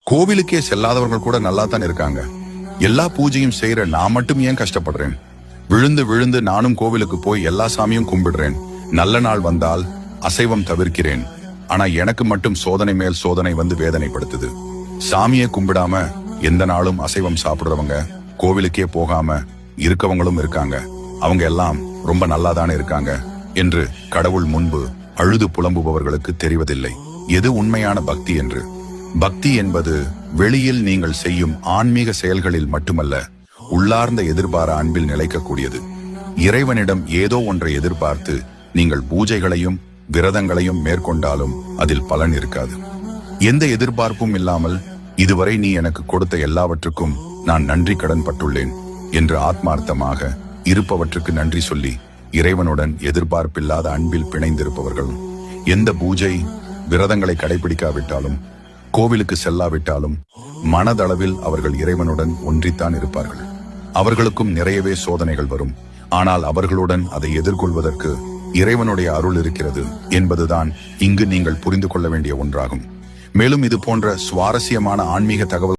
கோவிலுக்கே செல்லாதவர்கள் கூட நல்லா தான் இருக்காங்க. எல்லா பூஜையும் செய்யற நான் மட்டும் ஏன் கஷ்டப்படுறேன்? விழுந்து விழுந்து நானும் கோவிலுக்கு போய் எல்லா சாமியும் கும்பிடுறேன். நல்ல நாள் வந்தால் அசைவம் தவிர்க்கிறேன். ஆனா எனக்கு மட்டும் சோதனை மேல் சோதனை வந்து வேதனைப்படுத்துது. சாமியை கும்பிடாம எந்த நாளும் அசைவம் சாப்பிடுறவங்க, கோவிலுக்கே போகாம இருக்கவங்களும் இருக்காங்க. அவங்க எல்லாம் ரொம்ப நல்லாதானே இருக்காங்க என்று கடவுள் முன்பு அழுது புலம்புபவர்களுக்கு தெரிவதில்லை எது உண்மையான பக்தி என்று. பக்தி என்பது வெளியில் நீங்கள் செய்யும் ஆன்மீக செயல்களில் மட்டுமல்ல, உள்ளார்ந்த எதிர்பார அன்பில் நிலைக்கக்கூடியது. இறைவனிடம் ஏதோ ஒன்றை எதிர்பார்த்து நீங்கள் பூஜைகளையும் விரதங்களையும் மேற்கொண்டாலும் அதில் பலன் இருக்காது. எந்த எதிர்பார்ப்பும் இல்லாமல் இதுவரை நீ எனக்கு கொடுத்த எல்லாவற்றுக்கும் நான் நன்றி கடன் பட்டுள்ளேன் என்று ஆத்மார்த்தமாக இருப்பவற்றுக்கு நன்றி சொல்லி இறைவனுடன் எதிர்பார்ப்பில்லாத அன்பில் பிணைந்திருப்பவர்கள் எந்த பூஜை விரதங்களை கடைபிடிக்காவிட்டாலும் கோவிலுக்கு செல்லாவிட்டாலும் மனதளவில் அவர்கள் இறைவனுடன் ஒன்றித்தான் இருப்பார்கள். அவர்களுக்கும் நிறையவே சோதனைகள் வரும். ஆனால் அவர்களுடன் அதை எதிர்கொள்வதற்கு இறைவனுடைய அருள் இருக்கிறது என்பதுதான் இங்கு நீங்கள் புரிந்து கொள்ள வேண்டிய ஒன்றாகும். மேலும் இது போன்ற சுவாரஸ்யமான ஆன்மீக தகவல்